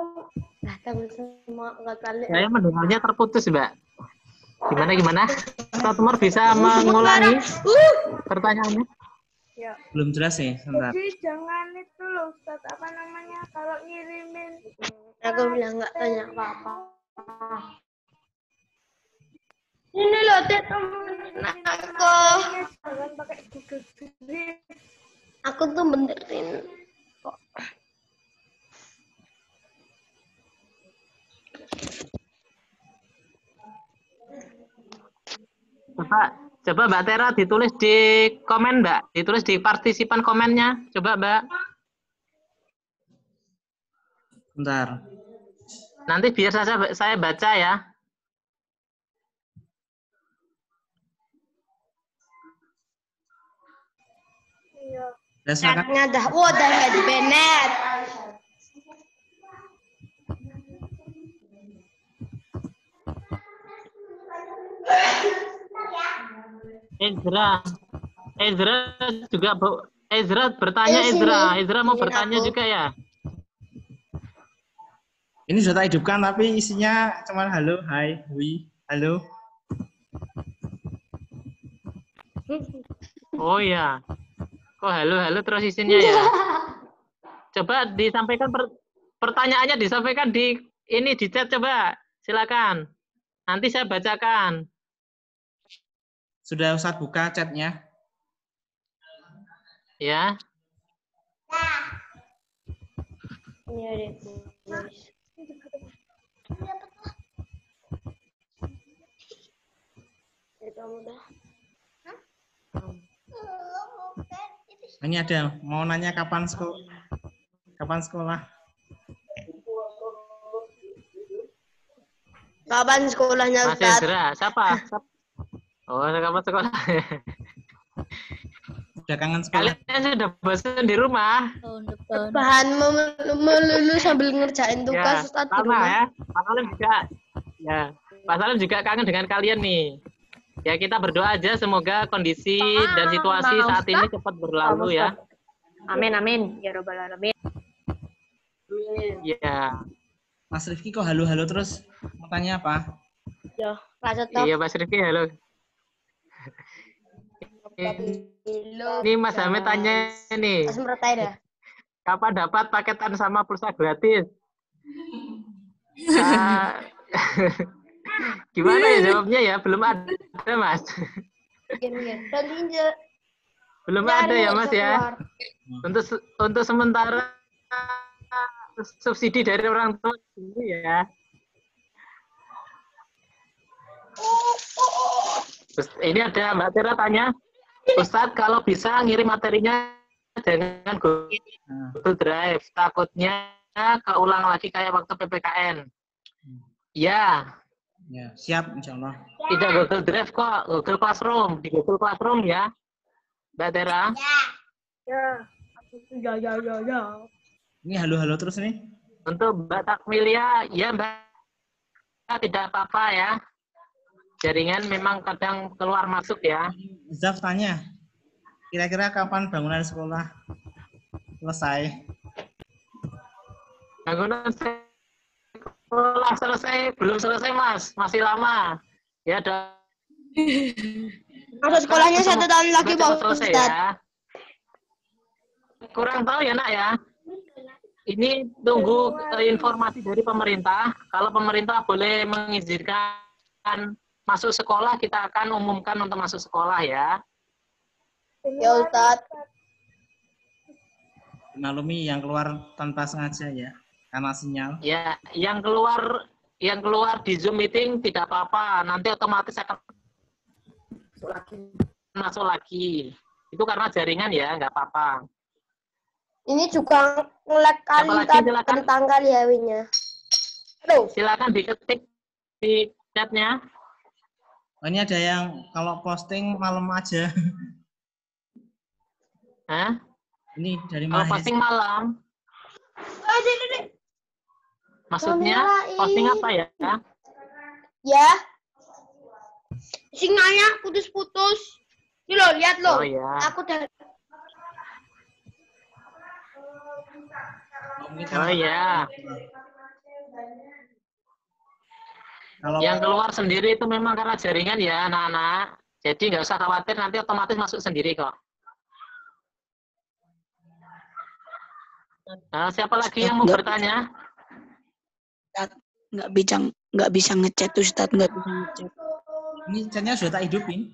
datang semua nggak balik. Saya mendengarnya terputus, Mbak. Gimana? Ustaz Umar bisa mengulangi pertanyaannya? ya. Belum jelas sih, sebentar. Jadi jangan itu loh Ustaz, apa namanya, kalau ngirimin Aku bilang nggak tanya apa-apa. Ini loh, teman aku. jangan pakai Google Drive. Aku tuh benerin kok. Coba Mbak Tera ditulis di komen, Mbak. Ditulis di partisipan komennya. Coba, Mbak. Bentar. Nanti biar saya baca ya. Ya, silakan. Chatnya dah benar. Ezra juga Ezra bertanya. Ezra mau bertanya juga ya. Ini sudah tak hidupkan tapi isinya cuma halo, hai, wi, halo. Oh ya. Kok halo terus isinya ya? Coba disampaikan pertanyaannya, disampaikan di chat, coba. Silakan. Nanti saya bacakan. Sudah Ustadz buka chatnya? Ya. Ini ada tulis. Kamu dah. Ini ada mau nanya kapan sekolah? Kapan sekolahnya, Mas Ustaz? Ezra, siapa? Oh, kapan sekolah? Udah kangen sekolah? Kalian sudah bosan di rumah? Bahan melulu sambil ngerjain tugas, Ustaz, di sama rumah. ya. Pak Salim juga. Ya, Pak Salim juga kangen dengan kalian nih. Ya, kita berdoa aja semoga kondisi dan situasi saat ini cepat berlalu ya. Amin. Ya Rabbal Alamin. Iya. Mas Rifki kok halo-halo terus? Mau tanya apa? Yo, Pak Seto. Iya, Mas Rifki, halo. Ini Mas Hamid tanya nih. Mas Mertai dah. Kapan dapat paketan sama pulsa gratis? Gimana ya jawabnya ya? Belum ada, Mas. Belum ada ya, Mas ya. Untuk sementara subsidi dari orang tua dulu ya. Ini ada Mbak Tera tanya, Ustadz kalau bisa ngirim materinya dengan Google Drive, takutnya keulang lagi kayak waktu PPKN. Ya. Ya, siap insya Allah. Tidak Google Drive kok, Google Classroom. Di Google Classroom ya, Mbak Tera. Ya. Ini halo-halo terus nih. Untuk Mbak Takmilia, ya Mbak, tidak apa-apa ya. Jaringan memang kadang keluar masuk ya. Zaf tanya, kira-kira kapan bangunan sekolah selesai? Bangunan sekolah selesai, belum selesai Mas, masih lama. Ya ada. Masuk sekolahnya 1 tahun lagi, Pak Selesai Ustaz. ya. Kurang tahu ya nak ya. Ini tunggu informasi dari pemerintah. Kalau pemerintah boleh mengizinkan masuk sekolah, kita akan umumkan untuk masuk sekolah ya. Ya Ustaz. Maklumi yang keluar tanpa sengaja ya, karena sinyal. Ya, yang keluar di Zoom meeting tidak apa-apa. Nanti otomatis akan masuk lagi. Itu karena jaringan ya, nggak apa-apa. Ini juga nge-lag kali tentang kali ya Winya. Aduh. Silakan diketik di chatnya. Oh, ini ada yang kalau posting malam aja. Hah? Ini dari Kalau mana? posting malam. Maksudnya posting apa ya? Ya. Sinyalnya putus-putus. Ini loh, lihat loh. Oh ya. Aku udah. Oh ya. Kalau yang keluar sendiri itu memang karena jaringan ya anak-anak. Jadi nggak usah khawatir, nanti otomatis masuk sendiri kok. Nah, siapa lagi yang mau bertanya? Nggak bisa ngechat Ustadz, nggak bisa ngechat. ini chatnya sudah tak hidupin.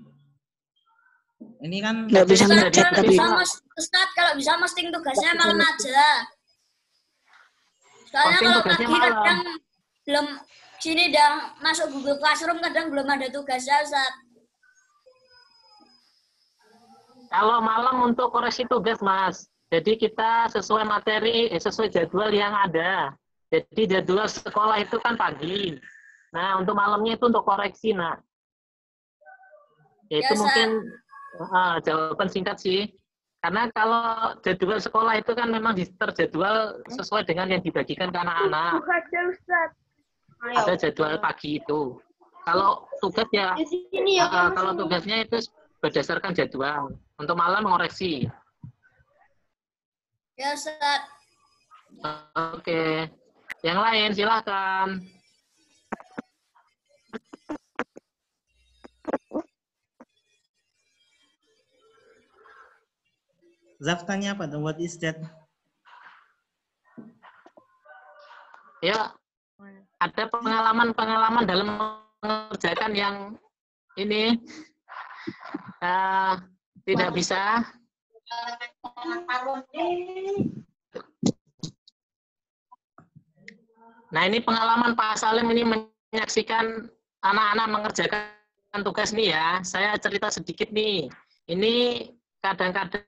Ini kan Nggak bisa ngechat tapi. Ustadz kalau bisa posting tugasnya malam aja. Soalnya Posting kalau tugasnya pagi malam. kadang belum sini udah masuk Google Classroom kadang belum ada tugasnya Ustadz. Kalau malam untuk koreksi tugas, Mas. Jadi kita sesuai materi, sesuai jadwal yang ada. Jadi jadwal sekolah itu kan pagi. Nah, untuk malamnya itu untuk koreksi, nah. Ya, itu Ya, mungkin jawaban singkat sih. Karena kalau jadwal sekolah itu kan memang terjadwal sesuai dengan yang dibagikan ke anak-anak. Ada jadwal pagi itu. Kalau tugas ya, kalau tugasnya itu berdasarkan jadwal. Untuk malam mengoreksi. Ya, Ustaz. Oke. Yang lain silahkan. Zaf tanya apa tuh? What is that? Ya, ada pengalaman-pengalaman dalam mengerjakan yang ini tidak bisa. Nah, ini pengalaman Pak Salim ini menyaksikan anak-anak mengerjakan tugas nih ya. Saya cerita sedikit nih. Ini kadang-kadang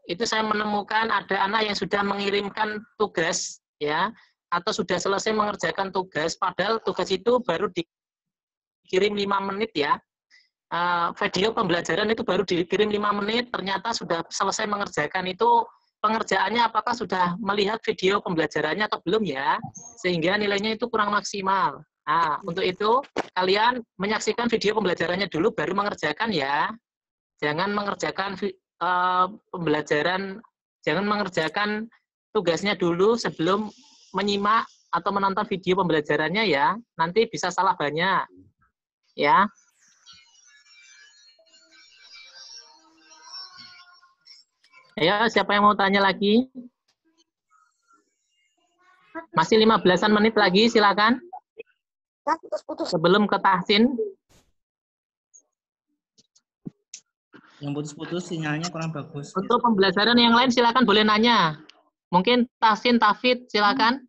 itu saya menemukan ada anak yang sudah mengirimkan tugas ya, atau sudah selesai mengerjakan tugas, padahal tugas itu baru dikirim 5 menit ya. Video pembelajaran itu baru dikirim 5 menit, ternyata sudah selesai mengerjakan itu. Pengerjaannya apakah sudah melihat video pembelajarannya atau belum ya, sehingga nilainya itu kurang maksimal. Nah, untuk itu kalian menyaksikan video pembelajarannya dulu baru mengerjakan ya. Jangan mengerjakan pembelajaran, jangan mengerjakan tugasnya dulu sebelum menyimak atau menonton video pembelajarannya ya. Nanti bisa salah banyak. Ya. Ayo, siapa yang mau tanya lagi? Masih 15-an menit lagi, silakan. Sebelum ke tahsin. Yang putus-putus sinyalnya kurang bagus. Untuk pembelajaran yang lain silakan boleh nanya. Mungkin tahsin, tafid, silakan.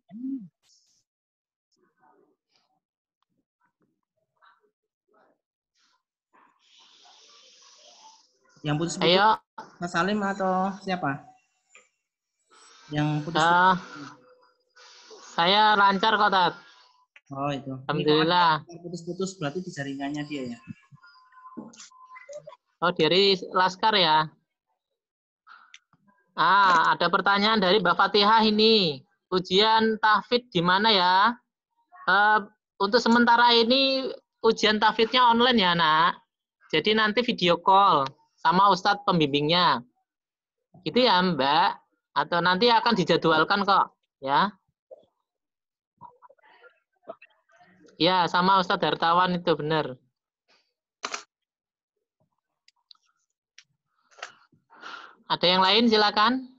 Yang putus-putus. Ayo. Mas Salim atau siapa? Yang putus. Saya lancar kok, Tat. Oh, itu. Alhamdulillah. Putus-putus berarti di jaringannya dia ya. Oh, dari Laskar ya. Ada pertanyaan dari Mbak Fatihah ini. Ujian tahfidz di mana ya? Untuk sementara ini ujian tahfidznya online ya, Nak. Jadi nanti video call sama Ustadz pembimbingnya. Gitu ya, Mbak. Atau nanti akan dijadwalkan kok, ya. Ya, sama Ustadz Hartawan itu benar. Ada yang lain silakan.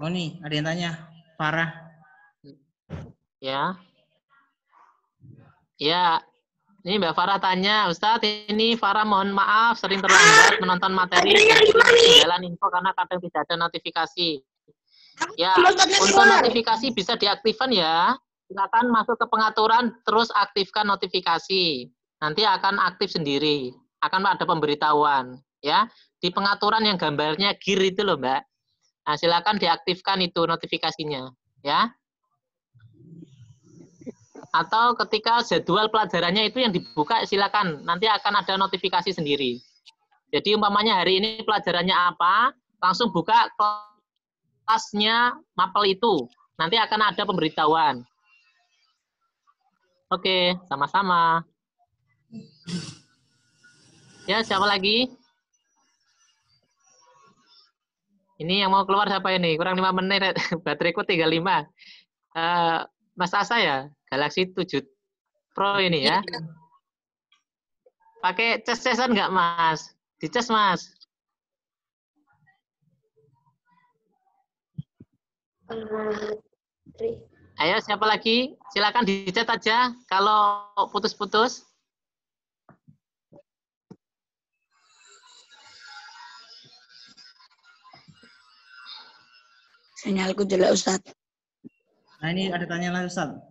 Oh nih, ada yang tanya. Farah. Ya. Ya. Ini Mbak Farah tanya, Ustadz ini Farah mohon maaf sering terlambat menonton materi dan ketinggalan info karena kadang tidak ada notifikasi. Ya, untuk notifikasi bisa diaktifkan ya. Silakan masuk ke pengaturan, terus aktifkan notifikasi. Nanti akan aktif sendiri. Akan ada pemberitahuan. Ya, di pengaturan yang gambarnya gear itu loh, Mbak. Nah, silakan diaktifkan itu notifikasinya. Ya. Atau ketika jadwal pelajarannya itu yang dibuka, silakan. Nanti akan ada notifikasi sendiri. Jadi umpamanya hari ini pelajarannya apa, langsung buka kelasnya mapel itu. Nanti akan ada pemberitahuan. Oke, sama-sama. Ya, siapa lagi? Ini yang mau keluar siapa ini? Kurang 5 menit, bateraiku 35. Mas Asa ya? Galaxy 7 Pro ini ya? Pakai cas-casan nggak, Mas? Dicas, Mas. Ayo, siapa lagi? Silakan dicat aja kalau putus-putus. Sinyalku jelek, Ustadz. Nah, ini ada tanya lagi, Ustadz.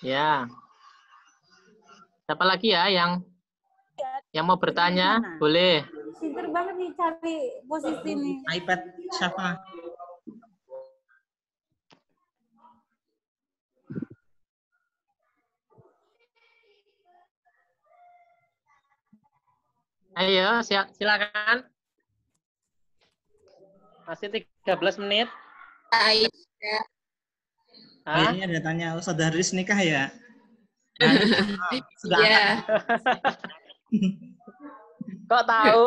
Ya. Siapa lagi ya yang mau bertanya? Boleh. Pinter banget nih cari posisi nih. iPad siapa? Ayo, silakan. Masih 13 menit. Aisyah. Ini ada tanya, Ustaz Haris nikah ya? Sudah Iya. Kok tahu?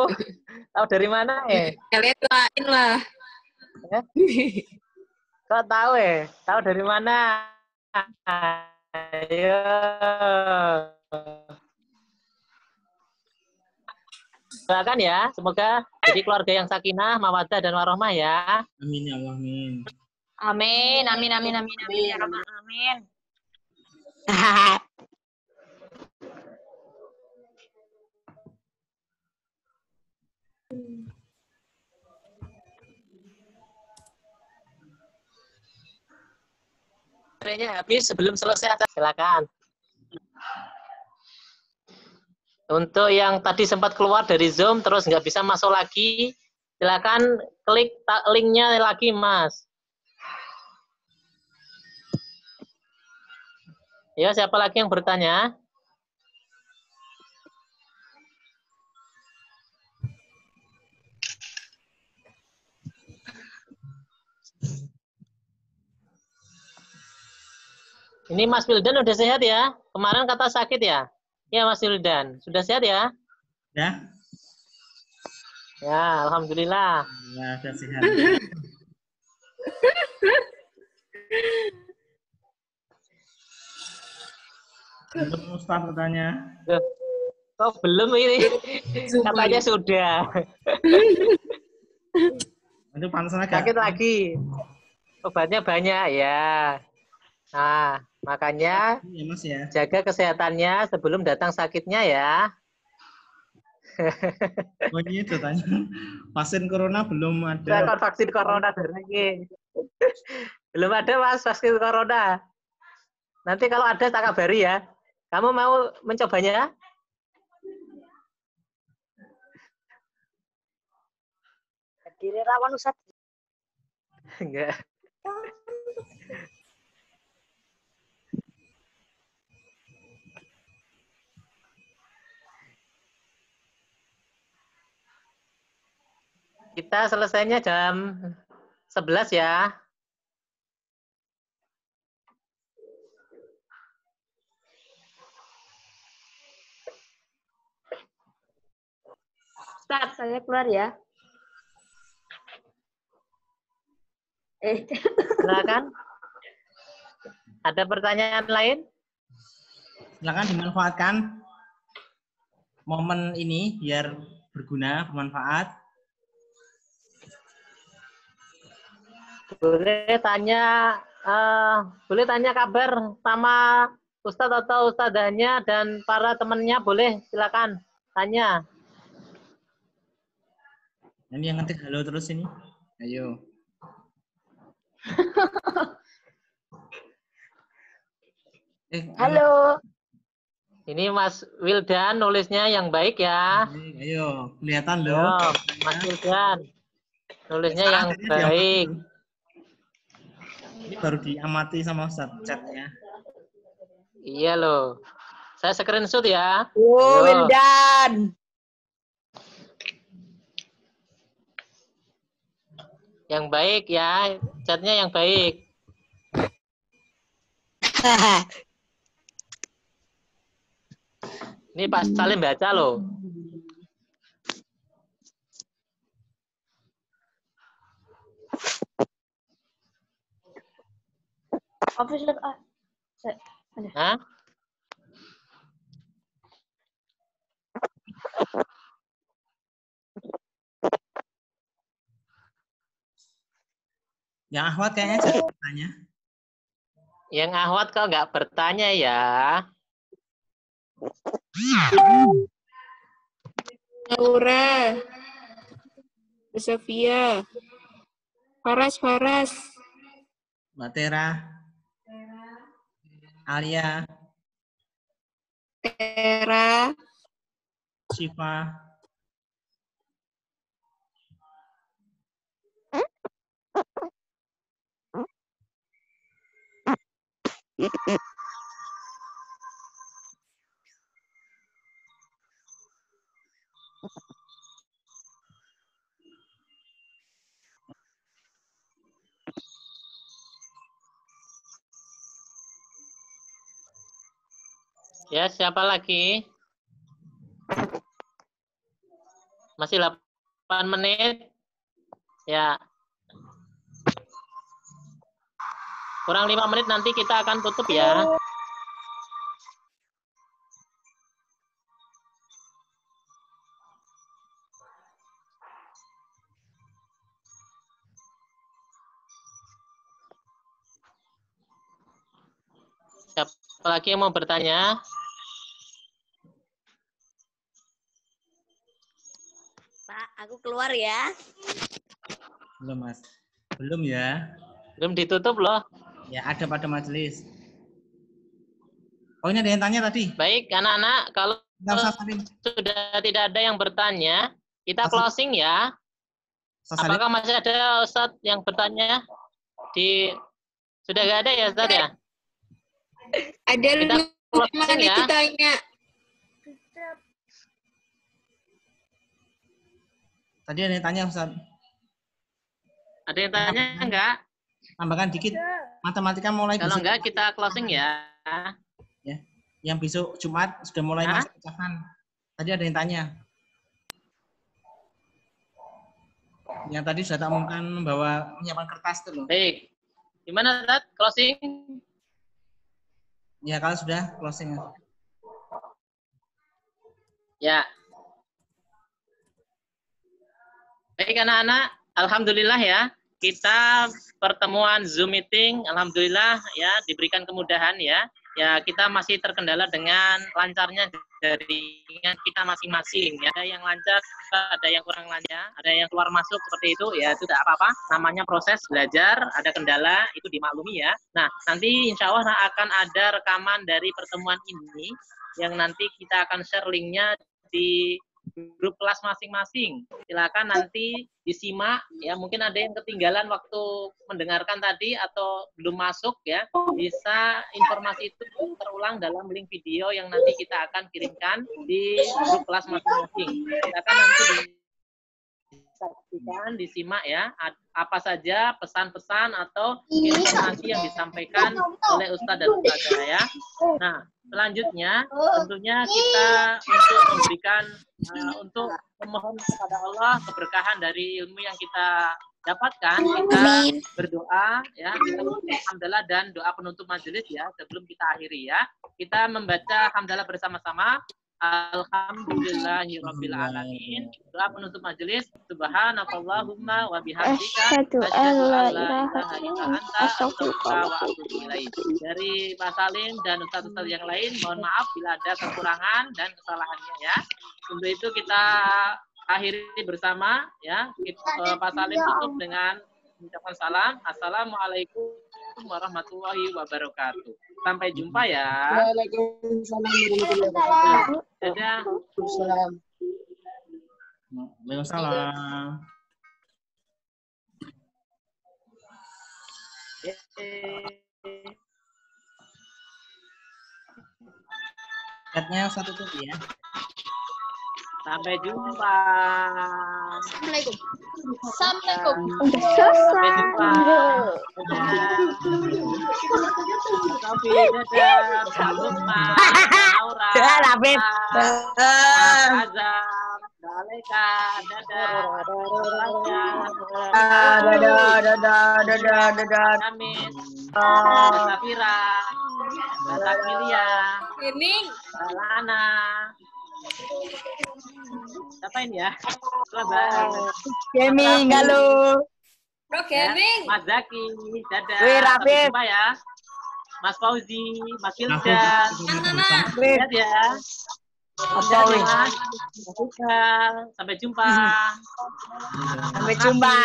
Tahu dari mana Kalian doain lah. Kok tahu Tahu dari mana? Ayo. Doakan ya, semoga jadi keluarga yang sakinah, mawaddah dan warahmah ya. Amin ya Allah, amin. Amin, amin, amin, amin, amin, ya Rabbal Alamin. Baterainya habis sebelum selesai. Silakan. Untuk yang tadi sempat keluar dari Zoom terus nggak bisa masuk lagi, silakan klik linknya lagi, Mas. Ya, siapa lagi yang bertanya? Ini Mas Wildan udah sehat ya? Kemarin kata sakit ya? Ya Mas Wildan, sudah sehat ya? Ya. Ya, alhamdulillah. Ya, sudah sehat. Belum Ustaz bertanya. Kok belum ini? Katanya sudah. Itu panasnya agak sakit lagi. Obatnya banyak ya. Nah, makanya ya, Mas, ya. Jaga kesehatannya sebelum datang sakitnya ya. Oh ini itu tanya. Vaksin corona belum ada. Bukan vaksin corona lagi. Belum ada Mas vaksin corona. Nanti kalau ada tak kabari ya. Kamu mau mencobanya? Diri rawan Ustaz. Enggak. Kita selesainya jam 11 ya. Ustaz, saya keluar ya. Silakan. Ada pertanyaan lain? Silakan dimanfaatkan momen ini biar berguna, bermanfaat. Boleh tanya kabar sama Ustadz atau Ustadzahnya dan para temannya, boleh silakan tanya. Ini yang ngetik halo terus ini. Ayo. Halo. Ini Mas Wildan nulisnya yang baik ya. Ayo, kelihatan loh. Mas Wildan nulisnya yang baik. Ini baru diamati sama Ustaz chatnya. Iya loh. Saya screenshot ya. Oh, Wildan. Yang baik ya, chatnya yang baik. Ini Pak Salim baca loh. Hah? Yang Ahwat kayaknya jadi bertanya. Yang Ahwat kok nggak bertanya ya? Laura, Sofia, Faras, Mbak Tera. Alia, Tera, Syifa, Ya, siapa lagi? Masih 8 menit. Ya. Kurang 5 menit nanti kita akan tutup ya. Siapa lagi yang mau bertanya? Pak, aku keluar ya. belum Mas, belum ya? Belum ditutup loh. Ya ada pada majelis. Oh ini ada yang tanya tadi. Baik, anak-anak, kalau Nggak usah saling. sudah tidak ada yang bertanya, kita Mas- closing ya. Usah saling. Apakah masih ada Ustadz yang bertanya? Sudah nggak ada ya Ustadz ya? Ada Kita 5 closing menit ya. ditanya. Tadi ada yang tanya Ustaz. Ada yang tanya enggak? Tambahkan dikit. Matematika mulai Kalau besok. enggak kita closing ya. Ya. Yang besok Jumat sudah mulai Hah? masuk pecahan. Tadi ada yang tanya. Yang tadi sudah tak umumkan bahwa menyiapkan kertas itu loh. Baik. Gimana Ustadz? Closing? Ya kalau sudah closing. Ya. Baik anak-anak, alhamdulillah ya. Kita pertemuan Zoom meeting, alhamdulillah ya diberikan kemudahan ya. Ya kita masih terkendala dengan lancarnya jaringan kita masing-masing. Ya. Ada yang lancar, ada yang kurang lancar, ada yang keluar masuk seperti itu. Ya itu tidak apa-apa. Namanya proses belajar, ada kendala itu dimaklumi ya. Nah nanti insya Allah akan ada rekaman dari pertemuan ini yang nanti kita akan share linknya di grup kelas masing-masing. Silakan nanti disimak ya, mungkin ada yang ketinggalan waktu mendengarkan tadi atau belum masuk ya, bisa informasi itu terulang dalam link video yang nanti kita akan kirimkan di grup kelas masing-masing. Silakan nanti disaksikan, disimak ya, apa saja pesan-pesan atau informasi yang disampaikan oleh Ustadz dan Ustadzah ya. Nah, selanjutnya tentunya kita untuk memberikan untuk memohon kepada Allah keberkahan dari ilmu yang kita dapatkan, kita berdoa ya, kita hamdalah dan doa penutup majelis ya sebelum kita akhiri ya. Kita membaca hamdalah bersama-sama. Alhamdulillahirabbil alamin. Doa penutup majelis. Subhanakallahumma wa bihamdika asyhadu an la ilaha illa anta astaghfiruka wa atubu ilaik. Dari Pak Salim dan ustaz-ustaz yang lain, mohon maaf bila ada kekurangan dan kesalahannya ya. Untuk itu kita akhiri bersama ya. Pak Salim tutup dengan mengucapkan salam. Assalamualaikum warahmatullahi wabarakatuh. Sampai jumpa ya. Waalaikumsalam warahmatullahi wabarakatuh. Dadah. Waalaikumsalam. Chatnya satu tutup ya. Sampai jumpa. Assalamualaikum. Assalamualaikum. Sampai jumpa. Dadah. Aura. David. Azam. Daleka. Dadah. Dadah. Amin. Safira. Safira. Ini. Lana. Siapa ini ya? Selamat. Gaming, halo. Bro Gaming. Mas Zaki, dadah. Wih, Sampai Rafif. jumpa ya. Mas Fauzi, Mas Hildan. Lihat ya. Mas Hildan. Mas Hildan. Sampai jumpa. Sampai jumpa.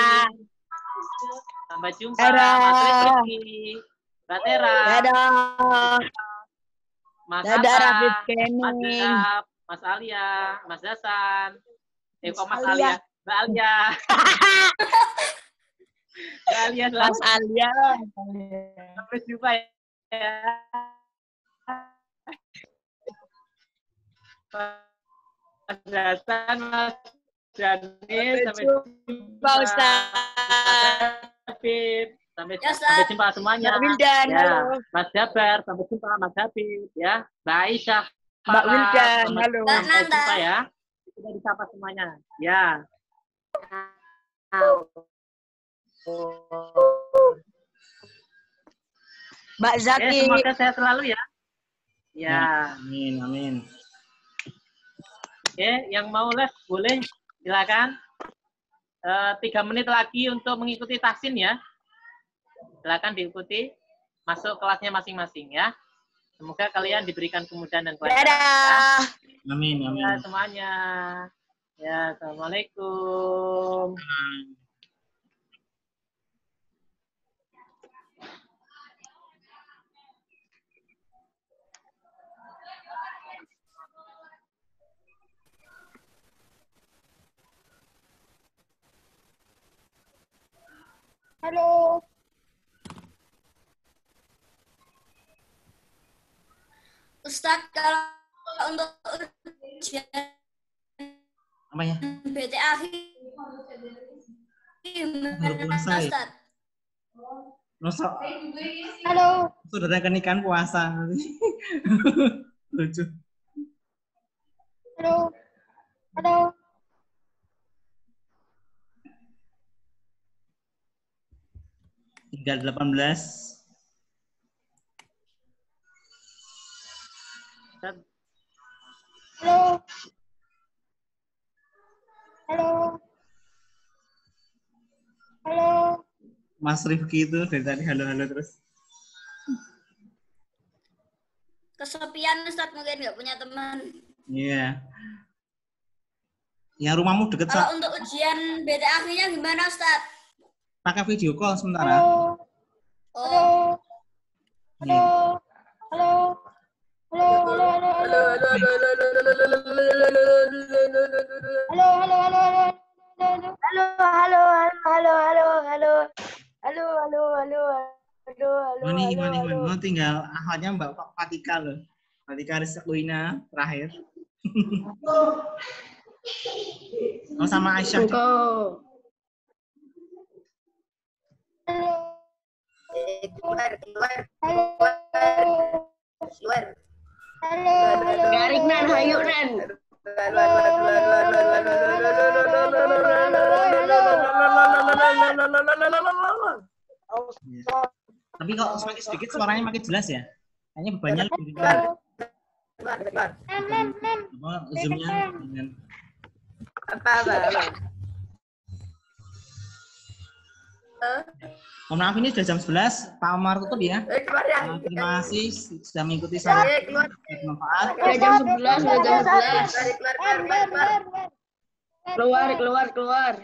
Sampai jumpa. Dadah. Mas Rizky. Mbak Tera. Dadah. Mas Dadah, Ata, Rafid Mas Gaming. Dap, Mas Alia, Mas Dasan. Kok Mas Alia. Alia? Mbak Alia. Mbak Alia, Mas Alia. sampai jumpa ya. Mas Dasan, Mas Jani, sampai jumpa. Ustaz. Sampai Ya, Ustaz. sampai jumpa semuanya. Mbak Wildan, Ya, halo. Mas Jabar, sampai jumpa Mas Habib ya. Mbak Aisyah, Mbak Farah, Wildan, sampai halo. sampai jumpa ya. Sudah disapa semuanya. Ya. Mbak Zaki. Semoga sehat selalu ya. Ya. Amin, amin. Oke, yang mau les boleh silakan. 3 menit lagi untuk mengikuti tahsin ya. Silakan diikuti. Masuk kelasnya masing-masing ya. Semoga kalian diberikan kemudahan dan kelancaran. Dadah. Ya. Amin, amin. Ya, semuanya. Ya, assalamualaikum. Halo. Ustaz, kalau untuk ujian Apa ya? BTA Baru puasa ya? Ustaz? Nosok. Halo. Saudara kan ikan puasa. Lucu. Halo. Halo. Tinggal 18. Halo. Halo. Halo. Mas Rifki itu dari tadi halo-halo terus. Kesepian Ustaz, mungkin nggak punya teman. Iya. Yang rumahmu deket Kalau untuk ujian BTA akhirnya gimana Ustaz? pakai video call sementara. Halo. Oh, Iya. Halo. Halo. Halo. Halo. Halo. Halo. Halo. Halo. Halo. Halo. Halo. Halo. Halo. Halo. Halo. Halo. Halo. Ini oh, tinggal akhirnya Mbak Fatika loh. Fatika Rizquina terakhir. Oh sama Aisyah. Keluar. Halo. Garik nan, hayu nan. Tapi kalau semakin sedikit suaranya makin jelas ya. Kayaknya bebannya lebih ringan. Apa zoomnya dengan Apa? mohon maaf ini sudah jam 11, Pak Omar tutup ya. Keluar ya. Terima kasih sudah mengikuti saya. Bermanfaat. Sudah jam 11, sudah jam 11. Keluar.